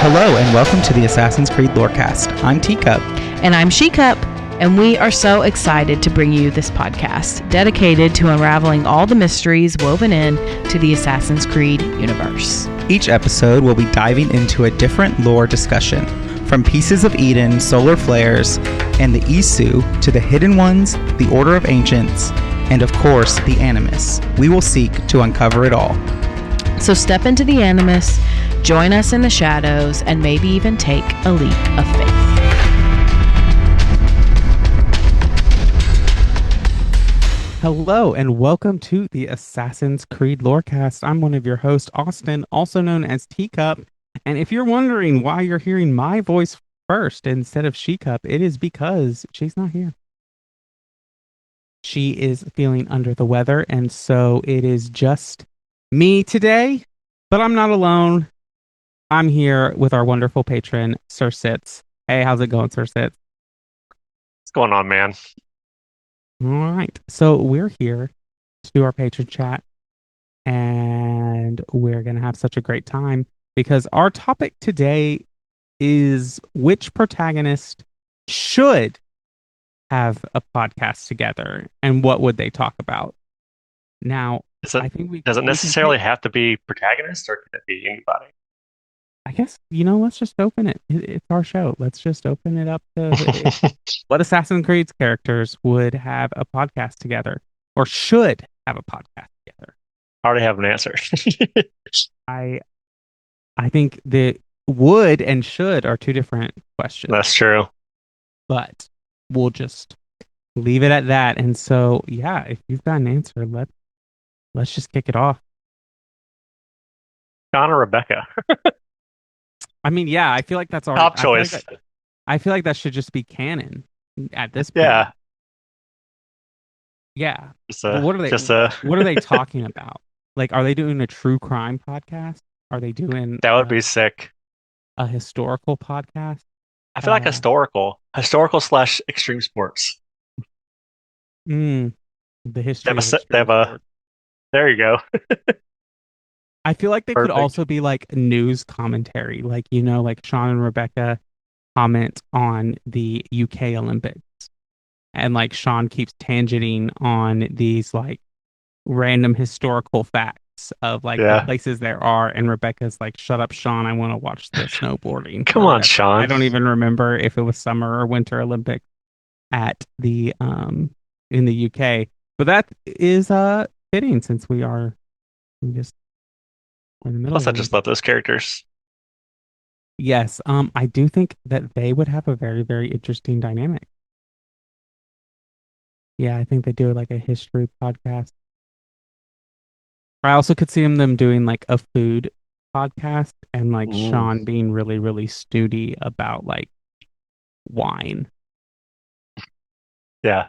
Hello and welcome to the Assassin's Creed Lorecast. I'm Teacup. And I'm Shecup, and we are so excited to bring you this podcast dedicated to unraveling all the mysteries woven in to the Assassin's Creed universe. Each episode will be diving into a different lore discussion, from Pieces of Eden, solar flares, and the Isu to the Hidden Ones, the Order of Ancients, and of course, the Animus. We will seek to uncover it all. So step into the Animus, join us in the shadows, and maybe even take a leap of faith. Hello and welcome to the Assassin's Creed Lorecast. I'm one of your hosts, Austin, also known as Teacup. And if you're wondering why you're hearing my voice first instead of Shecup, it is because she's not here. She is feeling under the weather, and so it is just me today, but I'm not alone. I'm here with our wonderful patron, SirSits. Hey, how's it going, SirSits? What's going on, man? All right. So we're here to do our patron chat, and we're going to have such a great time because our topic today is which protagonist should have a podcast together and what would they talk about? Now, I think does it necessarily have to be protagonist, or can it be anybody? I guess, let's just open it. It's our show. Let's just open it up to what Assassin's Creed's characters would have a podcast together or should have a podcast together. I already have an answer. I think that would and should are two different questions. That's true. But we'll just leave it at that. And so, yeah, if you've got an answer, let's just kick it off. Sean or Rebecca? I mean, yeah, I feel like that's already top choice. I feel like that should just be canon at this point. Yeah. Yeah. What are they talking about? Like, are they doing a true crime podcast? Are they doing that would be sick. A historical podcast? I feel like historical / extreme sports. The history. There you go. I feel like they could also be like news commentary, like Sean and Rebecca comment on the UK Olympics, and like Sean keeps tangenting on these like random historical facts of like the places there are, and Rebecca's like, "Shut up, Sean! I want to watch the snowboarding." Come on, Sean! I don't even remember if it was summer or winter Olympics at the in the UK, but that is fitting since we are just. In the middle. Plus, I just love those characters. Yes, I do think that they would have a very, very interesting dynamic. Yeah, I think they do like a history podcast. I also could see them doing like a food podcast and like Sean being really, really snooty about like wine. Yeah,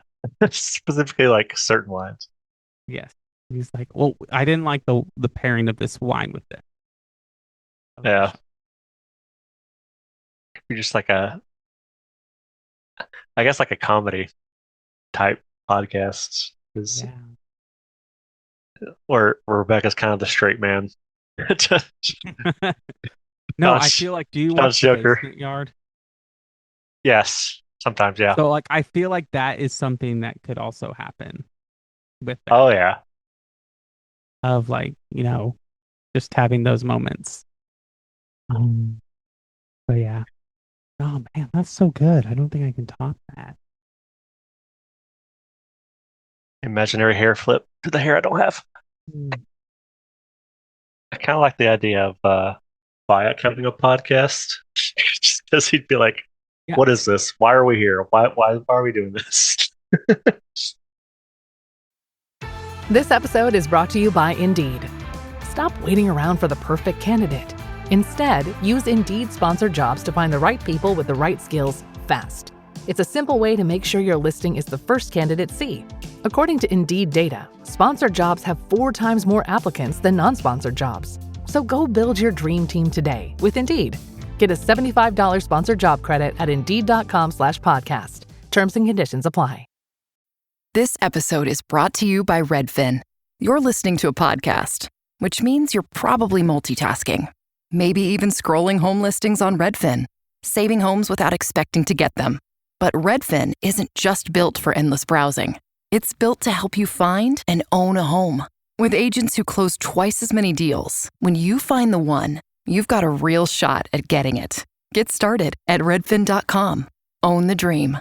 specifically like certain wines. Yes. He's like, well, I didn't like the pairing of this wine with this. Yeah. Could be just like I guess like a comedy type podcast. Where Rebecca's kind of the straight man. No, I feel like, do you watch The Basement Yard? Yes, sometimes, yeah. So like, I feel like that is something that could also happen with that. Oh, yeah. Of like, just having those moments. But yeah. Oh man, that's so good. I don't think I can top that. Imaginary hair flip to the hair I don't have. I kind of like the idea of Wyatt having a podcast. Just because he'd be like, what is this? Why are we here? Why are we doing this? This episode is brought to you by Indeed. Stop waiting around for the perfect candidate. Instead, use Indeed sponsored jobs to find the right people with the right skills fast. It's a simple way to make sure your listing is the first candidates see. According to Indeed data, sponsored jobs have 4 times more applicants than non-sponsored jobs. So go build your dream team today with Indeed. Get a $75 sponsored job credit at Indeed.com/podcast. Terms and conditions apply. This episode is brought to you by Redfin. You're listening to a podcast, which means you're probably multitasking. Maybe even scrolling home listings on Redfin, saving homes without expecting to get them. But Redfin isn't just built for endless browsing. It's built to help you find and own a home. With agents who close twice as many deals, when you find the one, you've got a real shot at getting it. Get started at redfin.com. Own the dream.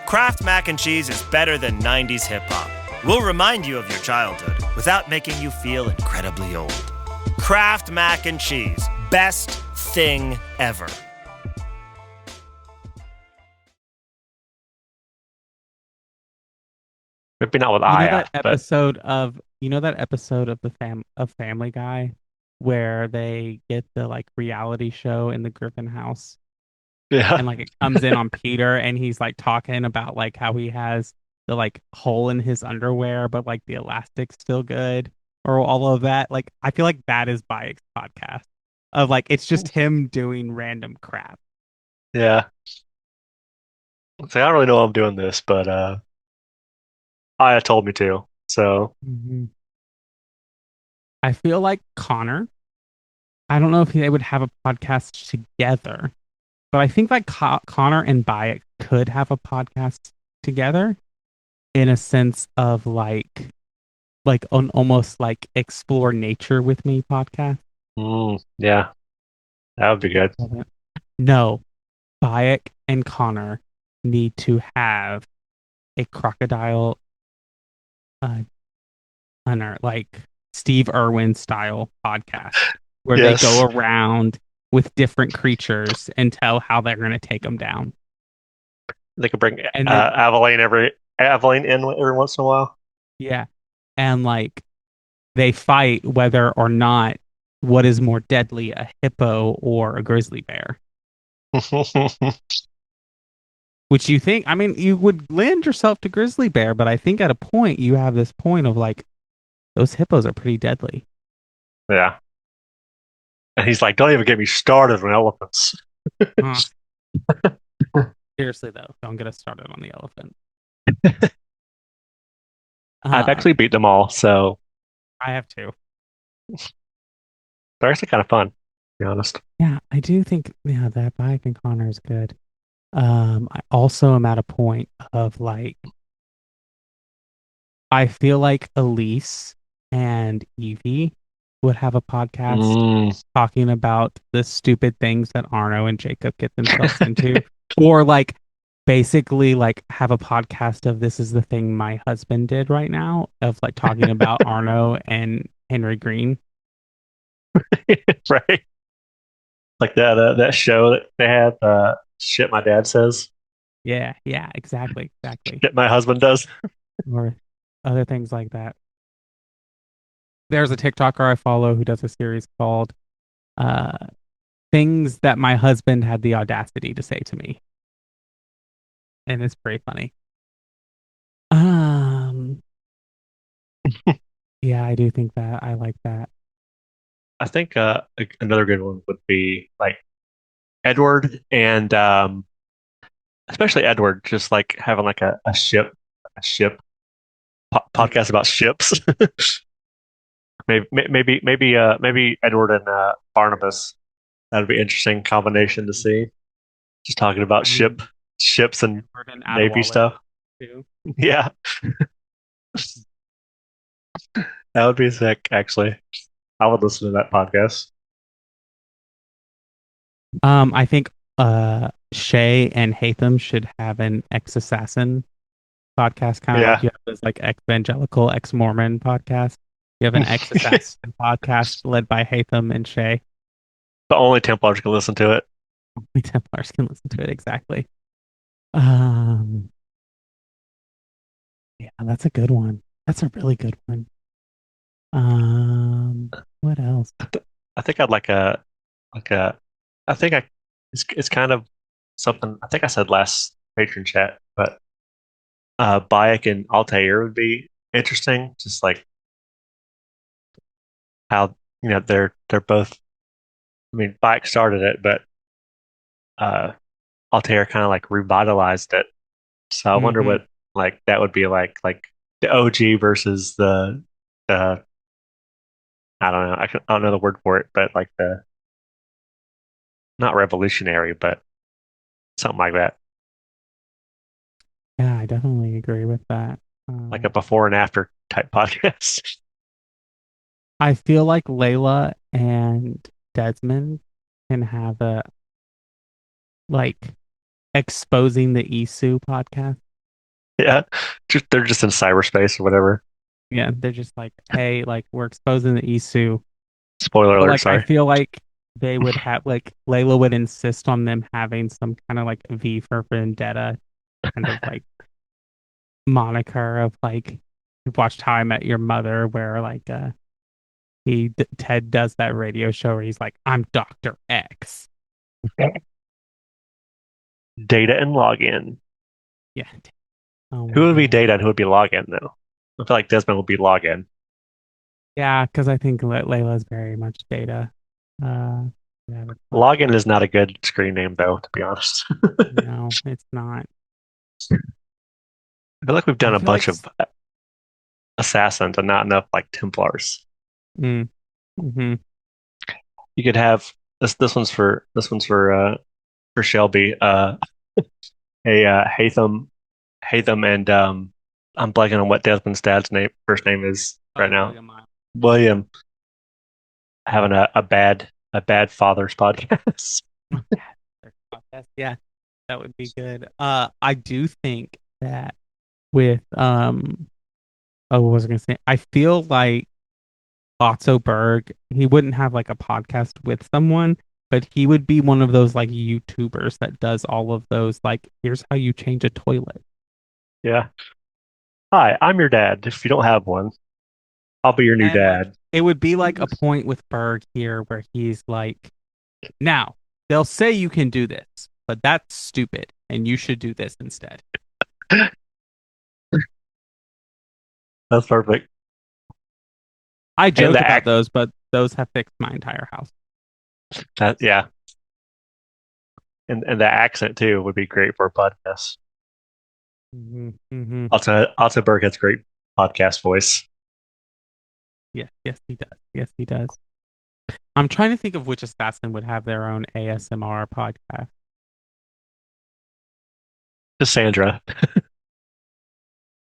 Kraft Mac and Cheese is better than 90s hip-hop. We'll remind you of your childhood without making you feel incredibly old. Kraft Mac and Cheese. Best thing ever. Maybe not with that episode of Family Guy where they get the like reality show in the Griffin house. Yeah. And like it comes in on Peter and he's like talking about like how he has the like hole in his underwear, but like the elastic's still good or all of that. Like I feel like that is Bayek's podcast of like it's just him doing random crap. Yeah. So I don't really know I'm doing this, but Aya told me to. So I feel like Connor. I don't know if they would have a podcast together, but I think like Connor and Bayek could have a podcast together in a sense of like an almost like explore nature with me podcast. Yeah, that would be good. No, Bayek and Connor need to have a crocodile hunter, like Steve Irwin style podcast where they go around with different creatures and tell how they're going to take them down. They could bring Aveline in every once in a while. Yeah. And like they fight whether or not what is more deadly, a hippo or a grizzly bear. Which you think, I mean, you would lend yourself to grizzly bear, but I think at a point you have this point of like, those hippos are pretty deadly. Yeah. And he's like, don't even get me started on elephants. Seriously, though, don't get us started on the elephant. I've actually beat them all, so. I have too. They're actually kind of fun, to be honest. Yeah, I do think, that Bayek and Connor is good. I also am at a point of like, I feel like Elise and Evie would have a podcast talking about the stupid things that Arno and Jacob get themselves into, or like basically like have a podcast of this is the thing my husband did right now of like talking about Arno and Henry Green. Right. Like that show that they had, Shit My Dad Says. Yeah, exactly. Shit My Husband Does. Or other things like that. There's a TikToker I follow who does a series called Things That My Husband Had the Audacity to Say to Me. And it's pretty funny. Yeah, I do think that. I like that. I think another good one would be like Edward and especially Edward, just like having like a ship podcast about ships. maybe Edward and Barnabas. That'd be an interesting combination to see. Just talking about ships and Navy stuff. Too. Yeah. That would be sick, actually. I would listen to that podcast. I think Shay and Hatham should have an ex-assassin podcast, kind of like you have this like ex-evangelical, ex-Mormon podcast. You have an ex-assassin podcast led by Hatham and Shay. But only Templars can listen to it. Only Templars can listen to it, exactly. Yeah, that's a good one. That's a really good one. What else? I think I'd like a I think it's kind of something I think I said last Patron chat, but Bayek and Altair would be interesting. Just like how they're both. I mean, Bayek started it, but Altair kind of like revitalized it. So I wonder what like that would be like the OG versus the I don't know. I don't know the word for it, but like not revolutionary, but something like that. Yeah, I definitely agree with that. Like a before and after type podcast. I feel like Layla and Desmond can have a like exposing the Isu podcast. Yeah. They're just in cyberspace or whatever. Yeah, they're just like, hey, like we're exposing the Isu. Spoiler But alert, like I sorry. feel like they would have like Layla would insist on them having some kind of like V for Vendetta kind of like moniker of like you've watched How I Met Your Mother where like Ted does that radio show where he's like, I'm Dr. X. Data and login. Yeah. Oh Who my would be God. data and who would be login though? I feel like Desmond would be login. Yeah, because I think Layla's very much data. Yeah, Login is not a good screen name though, to be honest. no, it's not. I feel like we've done I a feel like bunch of assassins and not enough like Templars. mm-hmm. You could have this one's for Shelby. Hatham and I'm blanking on what Desmond's dad's first name is right now. William having a bad father's podcast. Yeah, that would be good. I do think that with what was I gonna say? I feel like Otto Berg, he wouldn't have like a podcast with someone, but he would be one of those like YouTubers that does all of those like here's how you change a toilet. Yeah. Hi, I'm your dad. If you don't have one, I'll be your new And like dad. it would be like a point with Berg here where he's like, now they'll say you can do this, but that's stupid, and you should do this instead. That's perfect. I joke the about act those, but those have fixed my entire house. yeah. And the accent too would be great for a podcast. Mm-hmm, mm-hmm. Otto Berg has great podcast voice. Yes, he does. Yes, he does. I'm trying to think of which assassin would have their own ASMR podcast. Cassandra.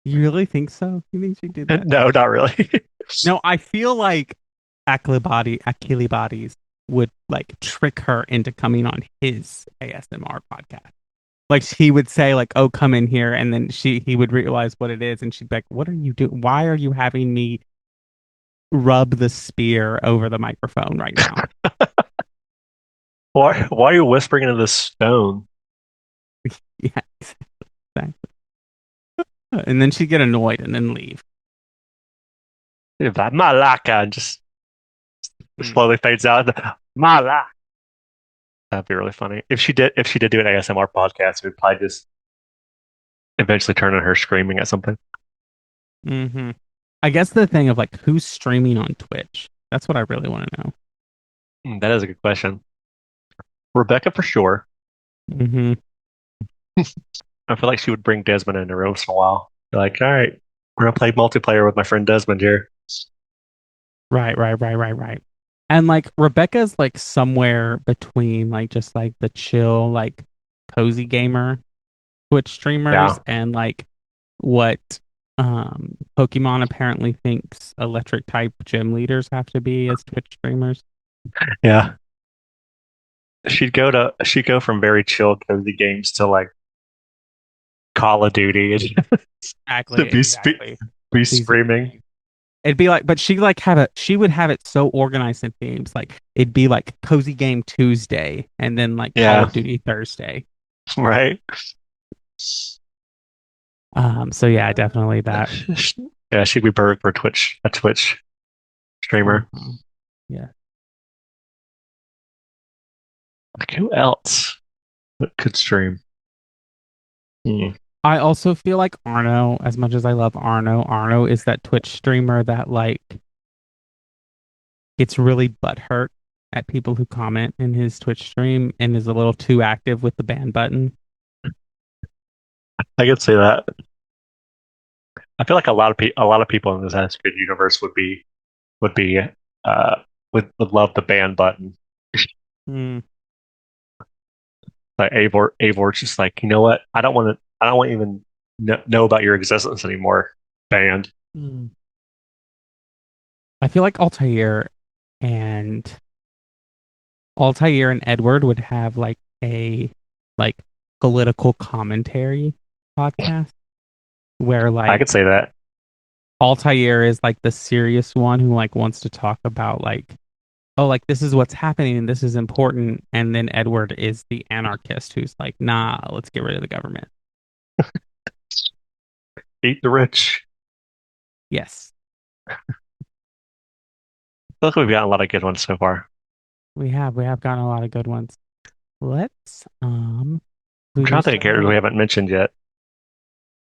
You really think so? You think she did that? No, not really. No, I feel like Akili would like trick her into coming on his ASMR podcast. Like he would say, like, "Oh, come in here," and then he would realize what it is, and she'd be like, "What are you doing? Why are you having me rub the spear over the microphone right now?" Why are you whispering into the stone? Yeah, exactly. And then she'd get annoyed and then leave. Like, Malaka, and just slowly fades out. Malaka. That'd be really funny. If she did do an ASMR podcast, it would probably just eventually turn on her screaming at something. Mm-hmm. I guess the thing of like who's streaming on Twitch. That's what I really want to know. That is a good question. Rebecca for sure. Mm-hmm. I feel like she would bring Desmond in every once in a while. Be like, all right, we're gonna play multiplayer with my friend Desmond here. Right. And like Rebecca's like somewhere between like just like the chill, like cozy gamer Twitch streamers and like what Pokemon apparently thinks electric type gym leaders have to be as Twitch streamers. Yeah. She'd go from very chill cozy games to like Call of Duty and Exactly. be screaming. It'd be like, but she would have it so organized in themes. Like it'd be like Cozy Game Tuesday and then like Call of Duty Thursday. Right. So yeah, definitely that. Yeah, she'd be perfect for a Twitch streamer. Yeah. Like who else could stream? I also feel like Arno, as much as I love Arno is that Twitch streamer that like gets really butthurt at people who comment in his Twitch stream and is a little too active with the ban button. I could say that. I feel like a lot of people in this Assassin's Creed universe would be would love the ban button. Hmm. Like Avor's just like, you know what? I don't want to even know about your existence anymore. Banned. Hmm. I feel like and Altair and Edward would have like a like political commentary podcast where I like could say that. Altair is like the serious one who like wants to talk about like, oh, like this is what's happening and this is important, and then Edward is the anarchist who's like, nah, let's get rid of the government. Eat the rich. Yes, I feel like we've gotten a lot of good ones so far. we have gotten a lot of good ones. Let's I'm trying to think of characters we haven't mentioned yet.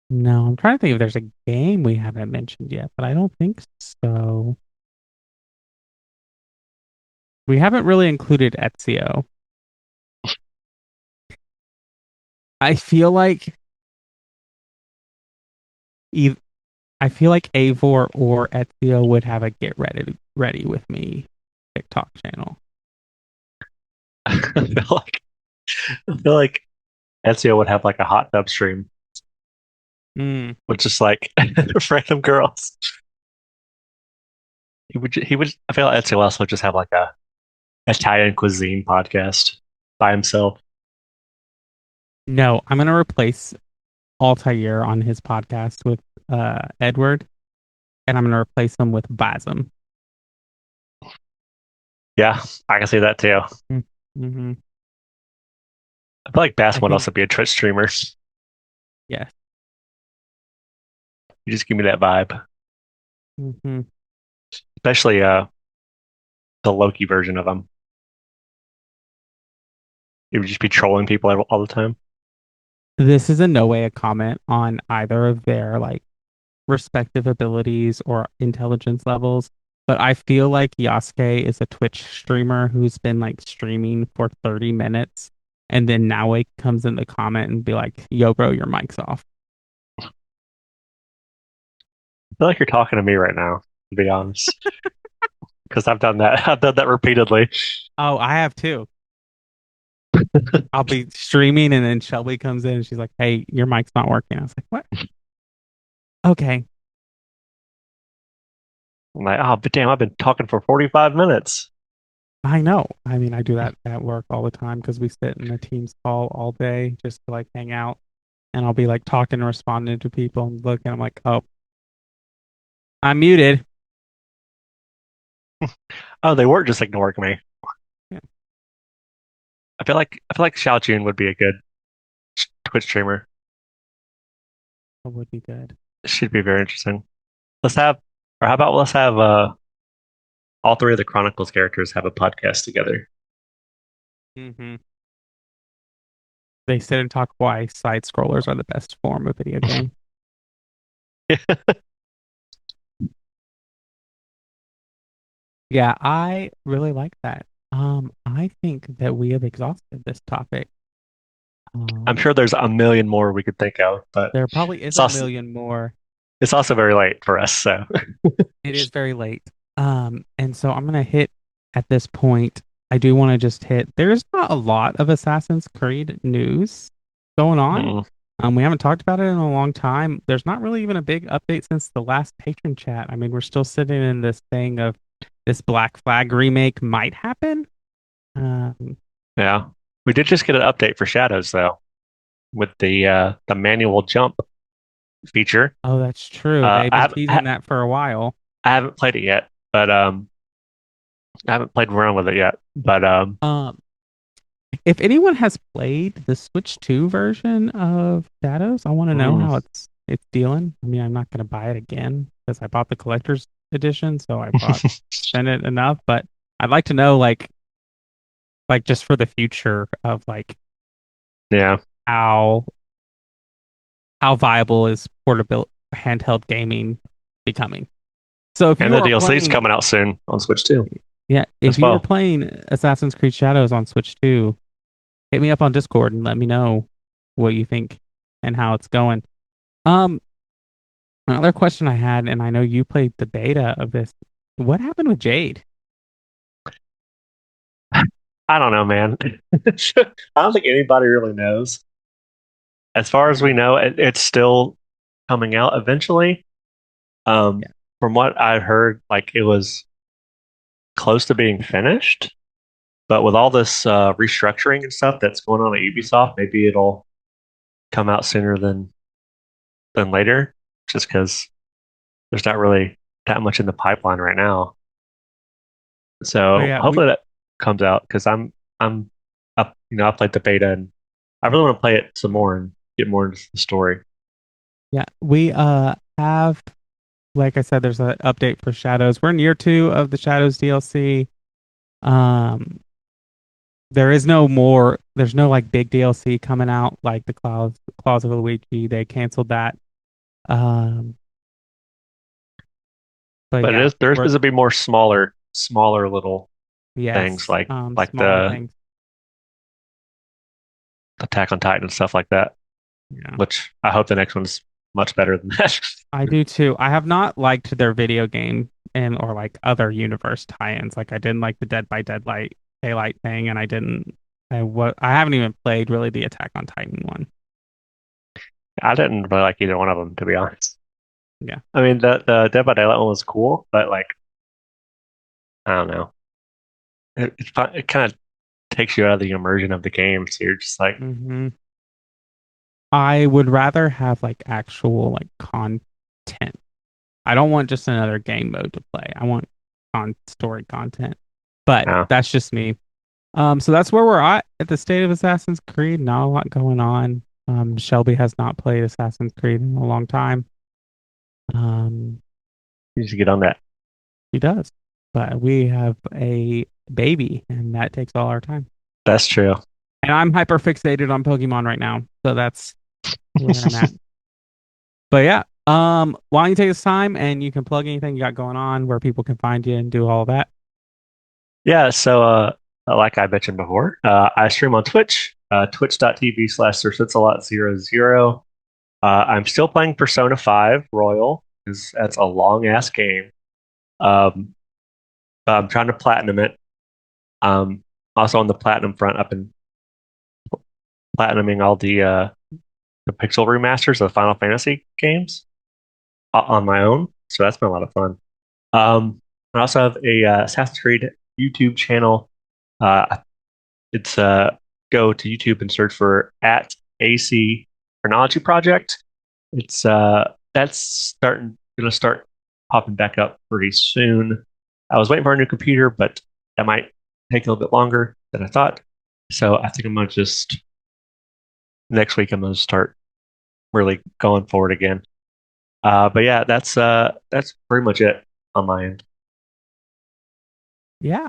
No, I'm trying to think if there's a game we haven't mentioned yet, but I don't think so. We haven't really included Ezio. I feel like I feel like Eivor or Ezio would have a get ready with me TikTok channel. I feel like Ezio would have like a hot tub stream with just like random girls. He would. I feel like Ezio also would just have like a Italian cuisine podcast by himself. No, I'm gonna replace Altair on his podcast with Edward, and I'm gonna replace him with Basm. Yeah, I can see that too. Mm-hmm. I feel like Bass would also be a Twitch streamer. Yes. You just give me that vibe. Mm-hmm. Especially the Loki version of him. He would just be trolling people all the time. This is in no way a comment on either of their like respective abilities or intelligence levels, but I feel like Yasuke is a Twitch streamer who's been like streaming for 30 minutes, and then Nawe comes in the comment and be like, "Yo, bro, your mic's off." I feel like you're talking to me right now, to be honest. Because I've done that. I've done that repeatedly. Oh, I have too. I'll be streaming and then Shelby comes in and she's like, "Hey, your mic's not working." I was like, "What?" Okay. I'm like, oh, but damn, I've been talking for 45 minutes. I know. I mean, I do that at work all the time because we sit in a Teams call all day just to like hang out. And I'll be like talking and responding to people and look, and I'm like, oh, I'm muted. Oh, they weren't just ignoring me. Yeah. I feel like Xiao Jun would be a good Twitch streamer. That would be good. Should be very interesting. Let's have all three of the Chronicles characters have a podcast together. Mm-hmm. They sit and talk why side scrollers are the best form of video game. Yeah, I really like that. I think that we have exhausted this topic. I'm sure there's a million more we could think of, but there probably is a million more. It's also very late for us, so it is very late. And so I'm gonna hit at this point. I do want to just hit. There's not a lot of Assassin's Creed news going on. We haven't talked about it in a long time. There's not really even a big update since the last Patron chat. I mean, we're still sitting in this thing of this Black Flag remake might happen. Yeah, we did just get an update for Shadows though, with the manual jump feature. Oh, that's true. They've been teasing that for a while. I haven't played it yet, but I haven't played around with it yet. But if anyone has played the Switch 2 version of Shadows, I want to know how it's dealing. I mean, I'm not going to buy it again because I bought the collector's edition, so I spent it enough. But I'd like to know, like just for the future of how viable is portable handheld gaming becoming. So if the DLC's coming out soon on Switch 2. Yeah, if you were playing Assassin's Creed Shadows on Switch 2, hit me up on Discord and let me know what you think and how it's going. Another question I had, and I know you played the beta of this. What happened with Jade? I don't know, man. I don't think anybody really knows. As far as we know, it's still coming out eventually. From what I heard, like it was close to being finished, but with all this restructuring and stuff that's going on at Ubisoft, maybe it'll come out sooner than later, just because there's not really that much in the pipeline right now. So hopefully that comes out, because I'm up. I played the beta and I really want to play it some more and get more into the story. Yeah, we have, like I said, there's an update for Shadows. We're in year 2 of the Shadows DLC. There's no like big DLC coming out like the Claws of Luigi. They canceled that. But there's supposed to be more smaller little things like the things. Attack on Titan and stuff like that. Yeah. Which I hope the next one's much better than that. I do too. I have not liked their video game or like other universe tie-ins. Like I didn't like the Dead by Daylight thing, and I haven't even played really the Attack on Titan one. I didn't really like either one of them, to be honest. Yeah. I mean, the Dead by Daylight one was cool, but like, I don't know. It kind of takes you out of the immersion of the game, so you're just like, I would rather have like actual like content. I don't want just another game mode to play. I want story content. But that's just me. So that's where we're at the state of Assassin's Creed. Not a lot going on. Shelby has not played Assassin's Creed in a long time. You need to get on that. He does. But we have a baby, and that takes all our time. That's true. And I'm hyper fixated on Pokemon right now. So that's where I'm at. But yeah, why don't you take this time and you can plug anything you got going on, where people can find you and do all that. Yeah, so like I mentioned before, I stream on Twitch, twitch.tv/SirSitsALot00. I'm still playing Persona 5 Royal, because that's a long-ass game. I'm trying to platinum it. Also on the platinum front, I've been platinuming all the pixel remasters of the Final Fantasy games on my own, so that's been a lot of fun. I also have a Assassin's Creed YouTube channel. It's go to YouTube and search for @AC Chronology Project. It's that's gonna start popping back up pretty soon. I was waiting for a new computer, but that might take a little bit longer than I thought. So I think I'm gonna next week I'm gonna start really going forward again. But yeah, that's pretty much it on my end. Yeah.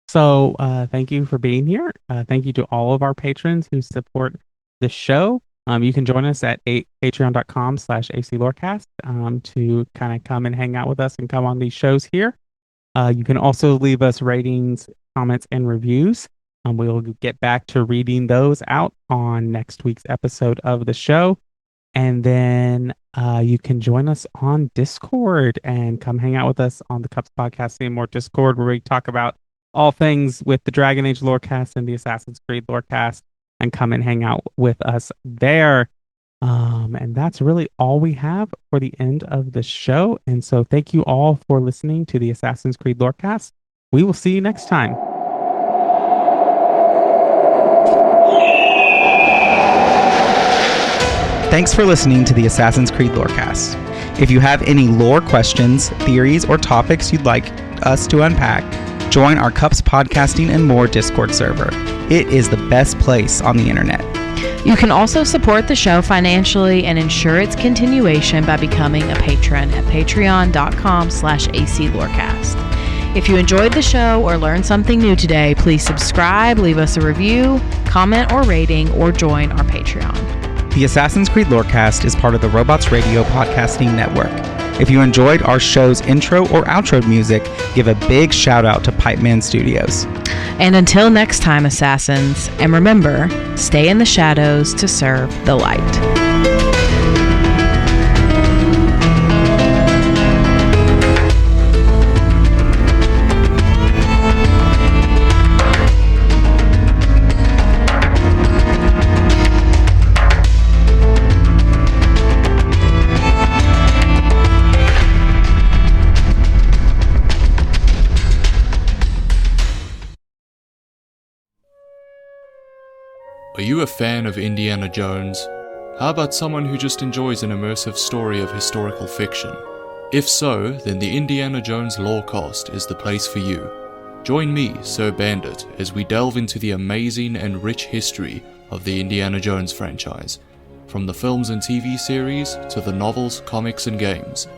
So thank you for being here. Thank you to all of our patrons who support the show. You can join us at patreon.com/ACLorecast to kind of come and hang out with us and come on these shows here. You can also leave us ratings, comments, and reviews. We'll get back to reading those out on next week's episode of the show. And then you can join us on Discord and come hang out with us on the Cups Podcast and more Discord, where we talk about all things with the Dragon Age Lorecast and the Assassin's Creed Lorecast, and come and hang out with us there. And that's really all we have for the end of the show. And so thank you all for listening to the Assassin's Creed Lorecast. We will see you next time. Thanks for listening to the Assassin's Creed Lorecast. If you have any lore questions, theories, or topics you'd like us to unpack, join our Cups Podcasting and More Discord server. It is the best place on the internet. You can also support the show financially and ensure its continuation by becoming a patron at patreon.com/ACLorecast. If you enjoyed the show or learned something new today, please subscribe, leave us a review, comment or rating, or join our Patreon. The Assassin's Creed Lorecast is part of the Robots Radio Podcasting Network. If you enjoyed our show's intro or outro music, give a big shout out to Pipeman Studios. And until next time, Assassins, and remember, stay in the shadows to serve the light. you a fan of Indiana Jones? How about someone who just enjoys an immersive story of historical fiction? If so, then the Indiana Jones Lorecast is the place for you. Join me, Sir Bandit, as we delve into the amazing and rich history of the Indiana Jones franchise, from the films and TV series to the novels, comics, and games.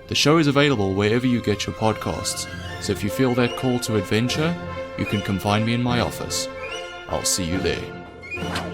The show is available wherever you get your podcasts, so if you feel that call to adventure, you can come find me in my office. I'll see you there.